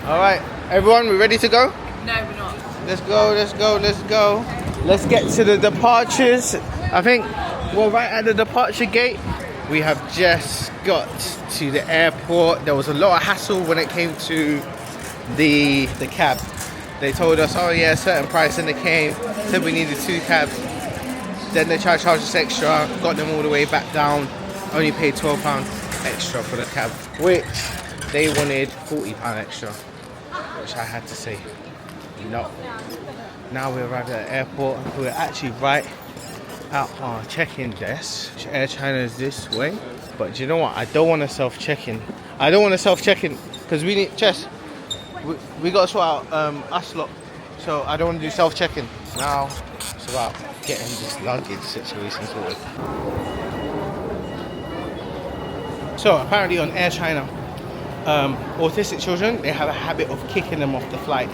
Alright, everyone, we ready to go? No, we're not. Let's go, let's go, let's go. Let's get to the departures. I think we're right at the departure gate. We have just got to the airport. There was a lot of hassle when it came to the cab. They told us, oh yeah, a certain price, and they came, said we needed 2 cabs. Then they tried to charge us extra, got them all the way back down, only paid £12 extra for the cab, which they wanted £40 extra, which I had to say no. Now we arrived at the airport. We're actually right at our check-in desk. Air China is this way, but do you know what? I don't want to self-check-in. I don't want to self-check-in because we need we got to sort out us lot, so I don't want to do self-check-in. Now it's about getting this luggage situation sorted. So apparently on Air China, autistic children, they have a habit of kicking them off the flight.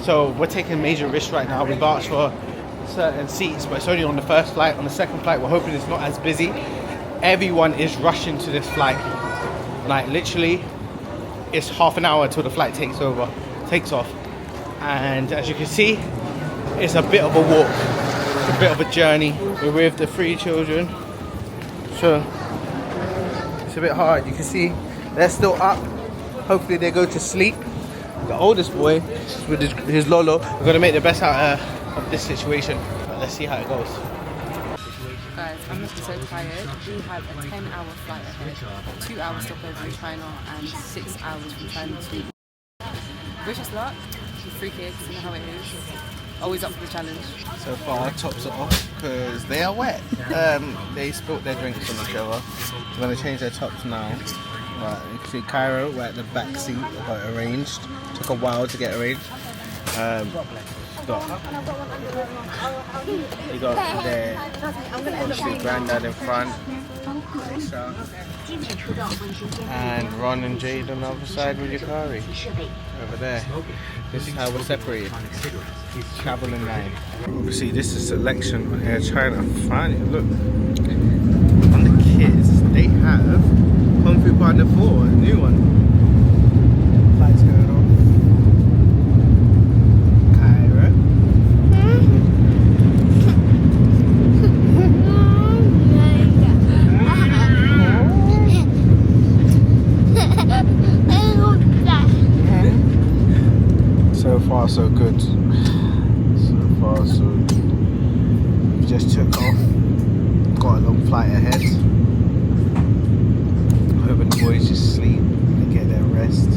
So we're taking major risks right now. We've asked for certain seats, but it's only on the first flight. On the second flight, we're hoping it's not as busy. Everyone is rushing to this flight. Like literally, it's half an hour until the flight takes off. And as you can see, it's a bit of a walk, it's a bit of a journey. We're with the 3 children, so it's a bit hard. You can see they're still up. Hopefully they go to sleep. The oldest boy with his Lolo. We're gonna make the best out of this situation. But let's see how it goes. Guys, I'm looking so tired. We had a 10-hour flight ahead, 2 hours stopover in China, and 6 hours from China to. Wish us luck. 3 kids, you know how it is. Always up for the challenge. So far, tops are off because they are wet. They spilt their drinks on each other. We're gonna change their tops now. But you can see Cairo, we're at the back seat, got it arranged. Took a while to get arranged. You got their obviously granddad in front, and Ron and Jade on the other side with Yukari over there. This is how we're separated. Travel in line. Obviously, this is selection on Air China. Finally, look on the kids. They have Kung Fu Panda 4, a new one. Lights going on. Kyra. So far, so good. So far, so good. We just took off. Got a long flight ahead. Hoping the boys just sleep and get their rest.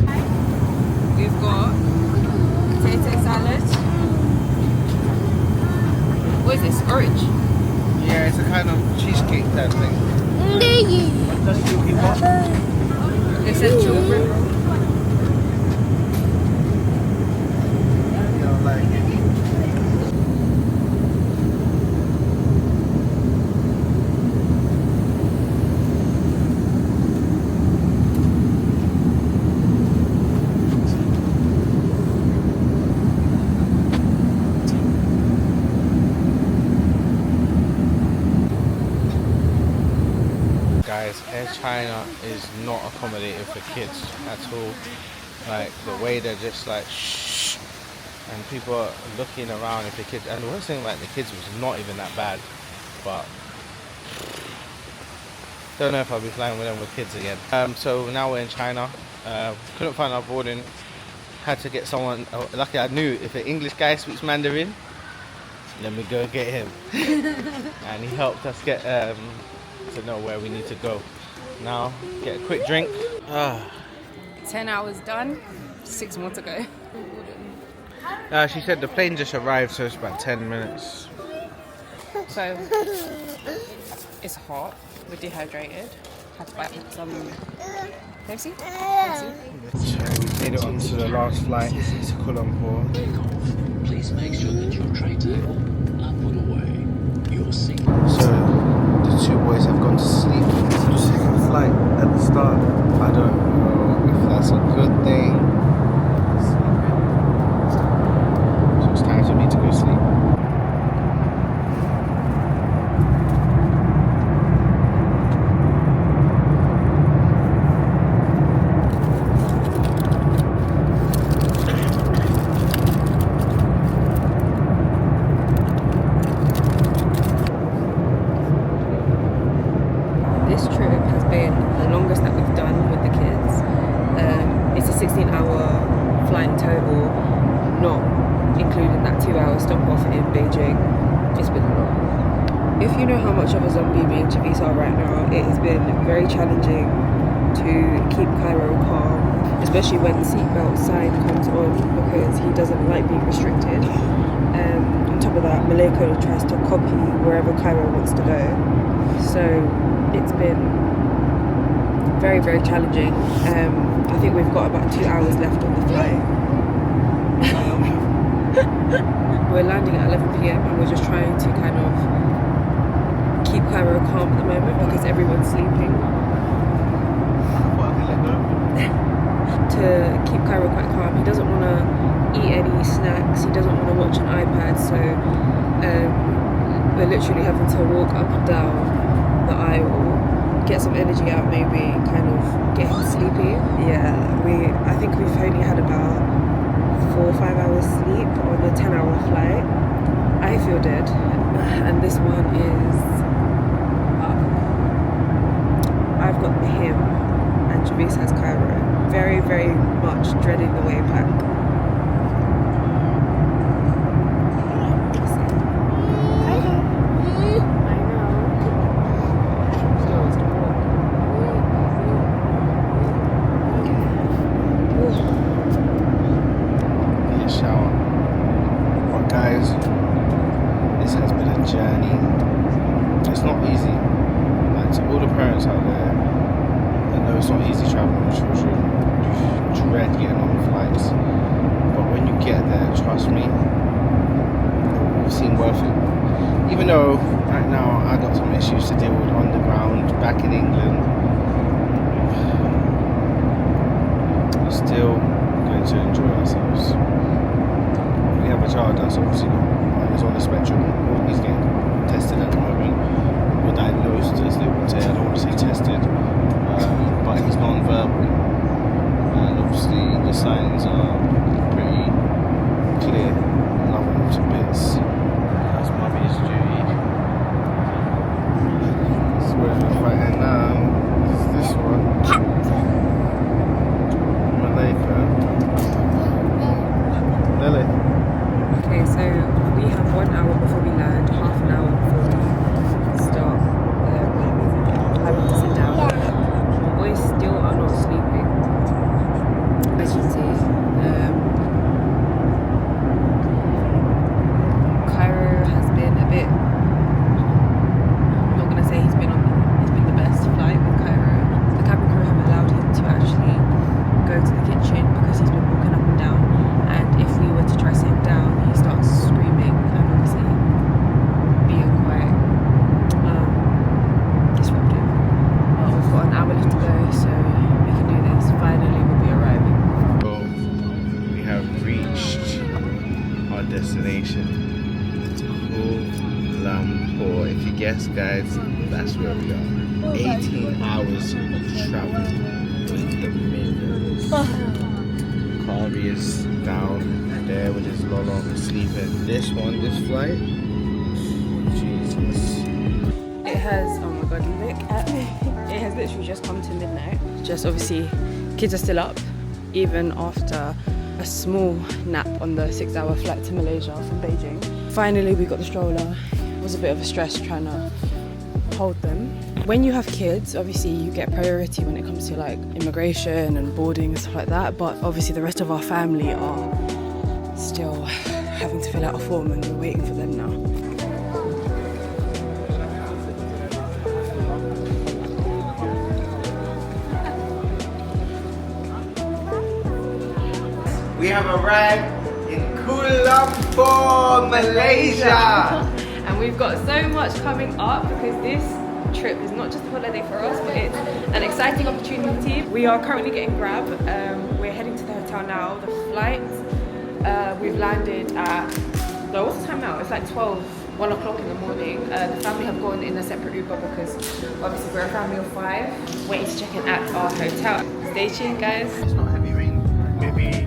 we've got potato salad. What is this? Orange? Yeah, it's a kind of cheesecake type thing. What does you want? It says children. You know, like guys, Air China is not accommodating for kids at all. Like the way they're just like shh, and people are looking around if the kids. And the worst thing about the kids was not even that bad, but don't know if I'll be flying with them with kids again. So now we're in China. Couldn't find our boarding. Had to get someone. Lucky I knew if an English guy speaks Mandarin, let me go get him, and he helped us get. To know where we need to go. Now, get a quick drink. 10 hours done, 6 more to go. She said the plane just arrived, so it's about 10 minutes. So, it's hot, we're dehydrated. Had to buy some Pepsi. We made it onto the last flight to Kuala Lumpur. Please make sure that your tray table and put away your seat. So, the 2 boys have gone to sleep. It's the second flight at the start. I don't know if that's a good thing. So it's time for me to go sleep. night in total, not including that 2-hour stop off in Beijing. It's been a lot. If you know how much of a zombie me and Javis are right now, it has been very challenging to keep Cairo calm, especially when the seatbelt sign comes on, because he doesn't like being restricted. On top of that, Maleko tries to copy wherever Cairo wants to go. So it's been very, very challenging. I think we've got about 2 hours left on the flight. We're landing at 11 p.m. and we're just trying to kind of keep Cairo calm at the moment because everyone's sleeping. To keep Cairo quite calm. He doesn't want to eat any snacks, he doesn't want to watch an iPad, so we're literally having to walk up and down the aisle, get some energy out maybe, kind of get him sleepy. Yeah, I think we've only had about 4 or 5 hours sleep on a 10-hour flight. I feel dead, and this one is up. I've got him and Javis has Cairo. Very, very much dreading the way back. Even though right now I got some issues to deal with on the ground back in England, we're still going to enjoy ourselves. We have a child that's obviously is on the spectrum, or he's getting tested at the moment, or diagnosed as they would say. I don't want to say tested, but he's non-verbal, and obviously the signs are pretty clear. Love him to bits. That's mommy's duty. That's where we're fighting now. This one. Maleka. Lily. Okay, so we have 1 hour before we land, half an hour before we start having to sit down. My boys still are not sleeping, as you can see. Cairo has been a bit, I'm not going to say it's been the best flight with Cairo. The cabin crew have allowed him to actually go to the kitchen because he's been walking up and down, and if we were to try to sit him down, he starts screaming and obviously being quite disruptive. We've got an hour left to go, so we can do this. Finally we'll be arriving. So we have reached our destination. Lumpur. If you guess, guys, that's where we are. 18 hours of travel in the millions. Carvey is down there with his lolo sleeping. This flight, Jesus. It has, oh my god, look at me. It has literally just come to midnight. Just obviously, kids are still up, even after a small nap on the 6-hour flight to Malaysia from Beijing. Finally, we got the stroller. It was a bit of a stress trying to hold them. When you have kids, obviously you get priority when it comes to like immigration and boarding and stuff like that, but obviously the rest of our family are still having to fill out a form and we're waiting for them now. We have arrived in Kuala Lumpur, Malaysia. And we've got so much coming up because this trip is not just a holiday for us, but it's an exciting opportunity. We are currently getting Grab. We're heading to the hotel now. The flight, we've landed at, what's the time now? It's like 1 o'clock in the morning. The family have gone in a separate Uber because obviously we're a family of 5, waiting to check in at our hotel. Stay tuned, guys. It's not heavy rain, maybe